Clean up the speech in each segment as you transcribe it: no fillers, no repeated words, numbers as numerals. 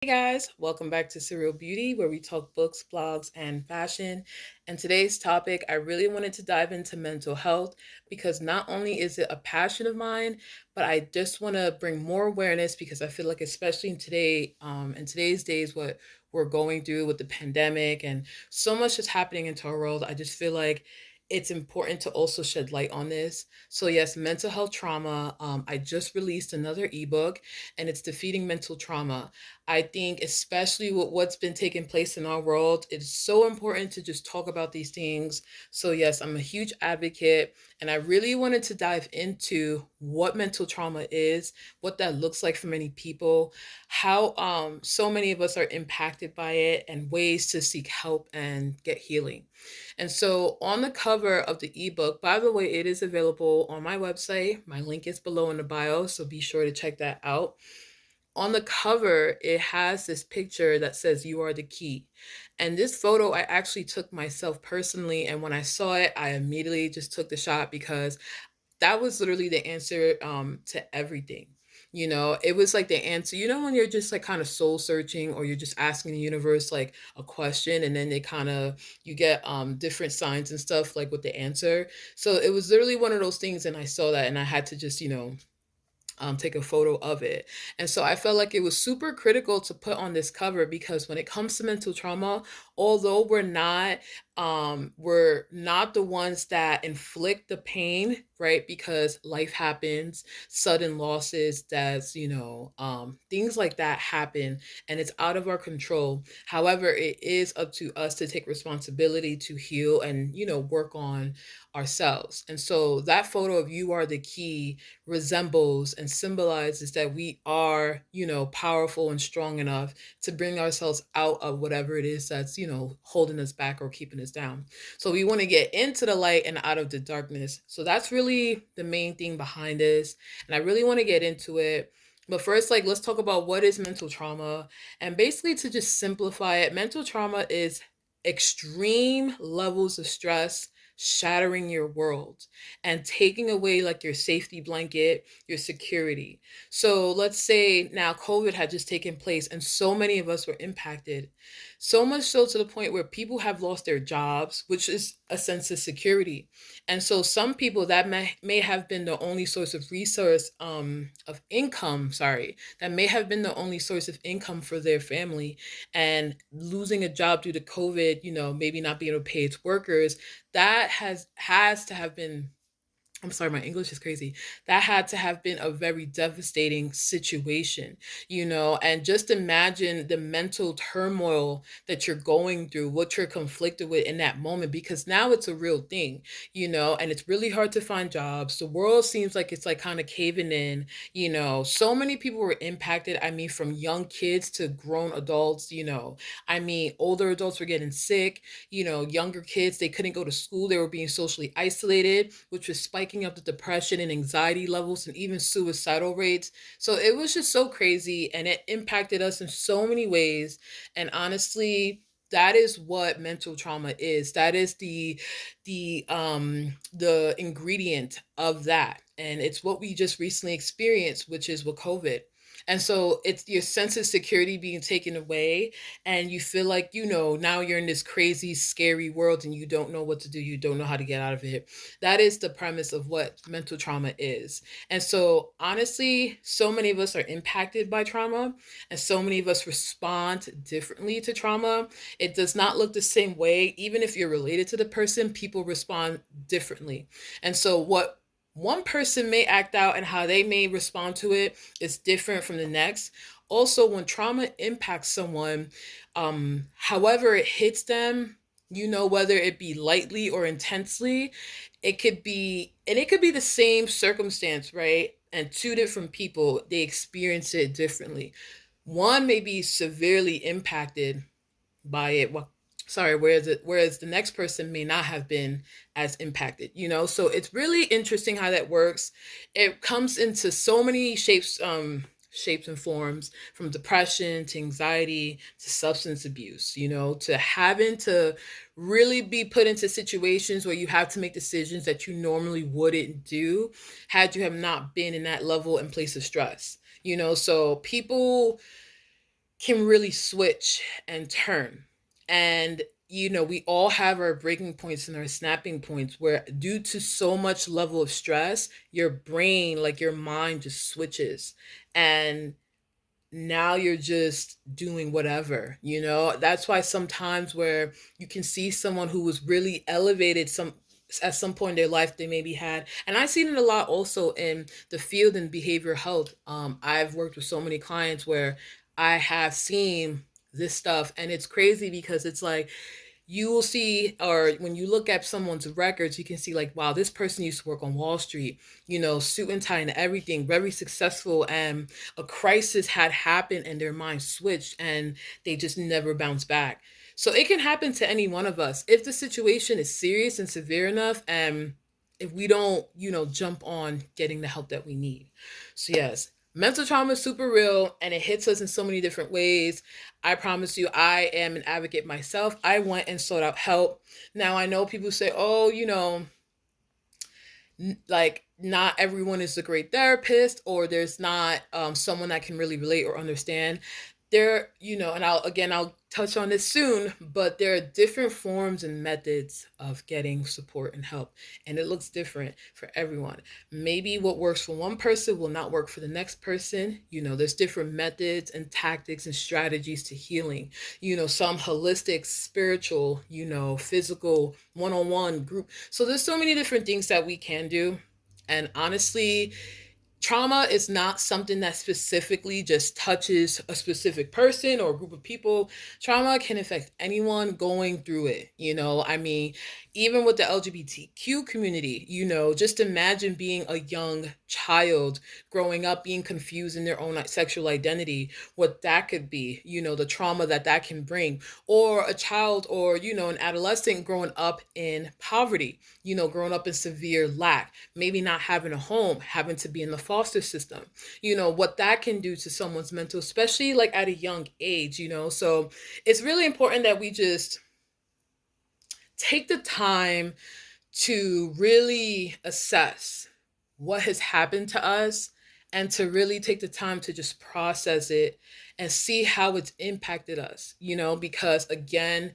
Guys, welcome back to Surreal Beauty, where we talk books, blogs, and fashion. And today's topic, I really wanted to dive into mental health because not only is it a passion of mine, but I just want to bring more awareness because I feel like, especially in today's days, what we're going through with the pandemic and so much is happening into our world, I just feel like it's important to also shed light on this. So yes, mental health trauma. I just released another ebook, and it's defeating mental trauma. I think, especially with what's been taking place in our world, it's so important to just talk about these things. So, yes, I'm a huge advocate, and I really wanted to dive into what mental trauma is, what that looks like for many people, how so many of us are impacted by it, and ways to seek help and get healing. And so, on the cover of the ebook, by the way, it is available on my website. My link is below in the bio, so be sure to check that out. On the cover, it has this picture that says, "You are the key." And this photo I actually took myself personally. And when I saw it, I immediately just took the shot because that was literally the answer to everything. It was like the answer. When you're just like kind of soul searching, or you're just asking the universe like a question, and then they kind of you get different signs and stuff like with the answer. So it was literally one of those things, and I saw that, and I had to just take a photo of it. And so I felt like it was super critical to put on this cover because when it comes to mental trauma, although we're not the ones that inflict the pain, right? Because life happens, sudden losses, deaths, things like that happen, and it's out of our control. However, it is up to us to take responsibility to heal and, work on ourselves. And so that photo of "You are the key" resembles and symbolizes that we are, powerful and strong enough to bring ourselves out of whatever it is that's, holding us back or keeping us down. So we want to get into the light and out of the darkness. So that's really the main thing behind this. And I really want to get into it. But first, like, let's talk about what is mental trauma. And basically, to just simplify it, mental trauma is extreme levels of stress shattering your world and taking away like your safety blanket, your security. So let's say now COVID had just taken place and so many of us were impacted. So much so to the point where people have lost their jobs, which is a sense of security. And so some people that may have been the only source of resource of income, sorry, that may have been the only source of income for their family, and losing a job due to COVID, maybe not being able to pay its workers, that has to have been, I'm sorry, my English is crazy. That had to have been a very devastating situation, and just imagine the mental turmoil that you're going through, what you're conflicted with in that moment, because now it's a real thing, and it's really hard to find jobs. The world seems like it's like kind of caving in, so many people were impacted. I mean, from young kids to grown adults, I mean, older adults were getting sick, younger kids, they couldn't go to school. They were being socially isolated, which was spiking up the depression and anxiety levels and even suicidal rates. So it was just so crazy, and it impacted us in so many ways. And honestly, that is what mental trauma is. That is the ingredient of that. And it's what we just recently experienced, which is with COVID. And so it's your sense of security being taken away, and you feel like, now you're in this crazy, scary world and you don't know what to do. You don't know how to get out of it. That is the premise of what mental trauma is. And so, honestly, so many of us are impacted by trauma, and so many of us respond differently to trauma. It does not look the same way. Even if you're related to the person, people respond differently. And so, what one person may act out and how they may respond to it is different from the next. Also, when trauma impacts someone, however it hits them, whether it be lightly or intensely, it could be the same circumstance, right? And two different people, they experience it differently. One may be severely impacted by it. Well, sorry, whereas the next person may not have been as impacted, so it's really interesting how that works. It comes into so many shapes and forms, from depression to anxiety to substance abuse, to having to really be put into situations where you have to make decisions that you normally wouldn't do had you have not been in that level and place of stress. So people, can really switch and turn. And we all have our breaking points and our snapping points where, due to so much level of stress, your brain, like your mind, just switches. And now you're just doing whatever. That's why sometimes where you can see someone who was really elevated at some point in their life, they maybe had, and I've seen it a lot also in the field in behavioral health. I've worked with so many clients where I have seen this stuff, and it's crazy because it's like, you will see, or when you look at someone's records, you can see like, wow, this person used to work on Wall Street, suit and tie and everything, very successful, and a crisis had happened and their mind switched and they just never bounced back. So it can happen to any one of us if the situation is serious and severe enough, and if we don't, jump on getting the help that we need. So yes, mental trauma is super real and it hits us in so many different ways. I promise you, I am an advocate myself. I went and sought out help. Now, I know people say, oh, like, not everyone is a great therapist, or there's not someone that can really relate or understand. And I'll touch on this soon, but there are different forms and methods of getting support and help, and it looks different for everyone. Maybe what works for one person will not work for the next person. There's different methods and tactics and strategies to healing. Some holistic, spiritual, physical, one-on-one, group. So there's so many different things that we can do. And honestly, trauma is not something that specifically just touches a specific person or a group of people. Trauma can affect anyone going through it. I mean, even with the LGBTQ community, just imagine being a young child growing up, being confused in their own sexual identity, what that could be, the trauma that that can bring. Or a child, or, an adolescent growing up in poverty, growing up in severe lack, maybe not having a home, having to be in the foster system, what that can do to someone's mental, especially like at a young age. So it's really important that we just take the time to really assess what has happened to us, and to really take the time to just process it and see how it's impacted us, because again,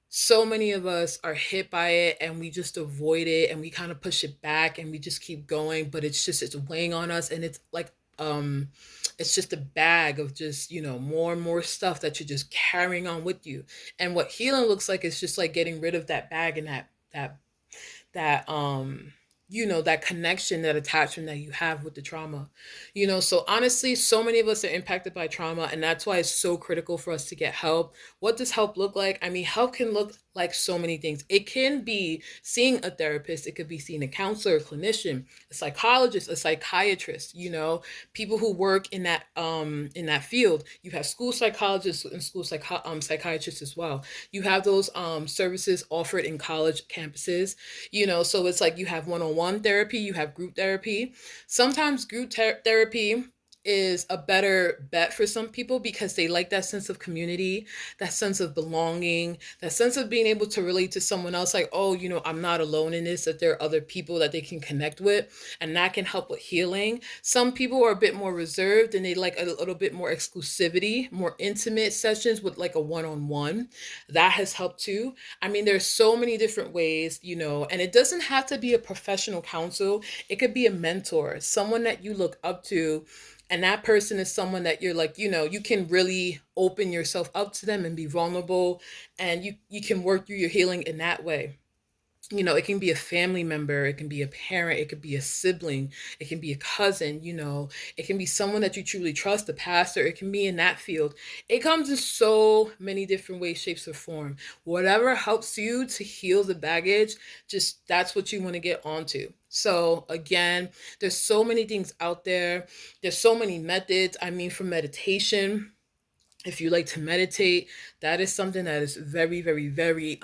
so many of us are hit by it and we just avoid it and we kind of push it back and we just keep going, but it's weighing on us, and it's like, it's just a bag of just, more and more stuff that you're just carrying on with you. And what healing looks like is just like getting rid of that bag and that that connection, that attachment that you have with the trauma. So honestly, so many of us are impacted by trauma, and that's why it's so critical for us to get help. What does help look like? I mean, help can look like so many things. It can be seeing a therapist, it could be seeing a counselor, a clinician, a psychologist, a psychiatrist, people who work in that field. You have school psychologists and psychiatrists as well. You have those services offered in college campuses. So it's like you have one-on-one therapy, you have group therapy. Sometimes therapy is a better bet for some people because they like that sense of community, that sense of belonging, that sense of being able to relate to someone else, like, oh, I'm not alone in this, that there are other people that they can connect with, and that can help with healing. Some people are a bit more reserved and they like a little bit more exclusivity, more intimate sessions with like a one-on-one. That has helped too. I mean, there's so many different ways, and it doesn't have to be a professional counsel. It could be a mentor, someone that you look up to, and that person is someone that you're like, you can really open yourself up to them and be vulnerable, and you can work through your healing in that way. It can be a family member, it can be a parent, it could be a sibling, it can be a cousin, it can be someone that you truly trust, a pastor, it can be in that field. It comes in so many different ways, shapes, or form. Whatever helps you to heal the baggage, just that's what you want to get onto. So again, there's so many things out there. There's so many methods. I mean, for meditation, if you like to meditate, that is something that is very, very, very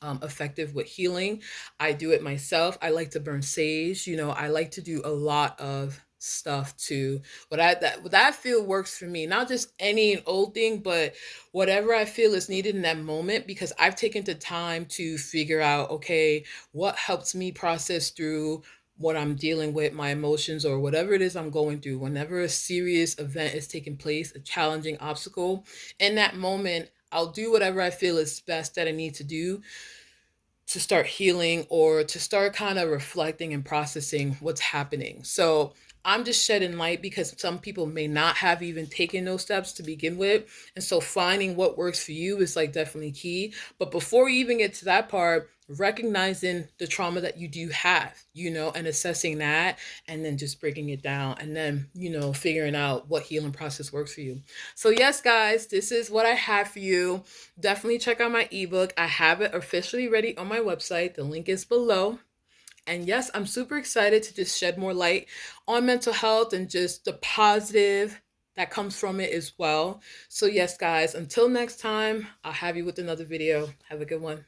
effective with healing. I do it myself. I like to burn sage. I like to do a lot of stuff to what I feel works for me. Not just any old thing, but whatever I feel is needed in that moment, because I've taken the time to figure out, okay, what helps me process through what I'm dealing with, my emotions, or whatever it is I'm going through, whenever a serious event is taking place, a challenging obstacle, in that moment, I'll do whatever I feel is best that I need to do to start healing or to start kind of reflecting and processing what's happening. So I'm just shedding light because some people may not have even taken those steps to begin with. And so finding what works for you is like definitely key. But before you even get to that part, recognizing the trauma that you do have, and assessing that, and then just breaking it down, and then, figuring out what healing process works for you. So, yes, guys, this is what I have for you. Definitely check out my ebook. I have it officially ready on my website. The link is below. And yes, I'm super excited to just shed more light on mental health and just the positive that comes from it as well. So, yes, guys, until next time, I'll have you with another video. Have a good one.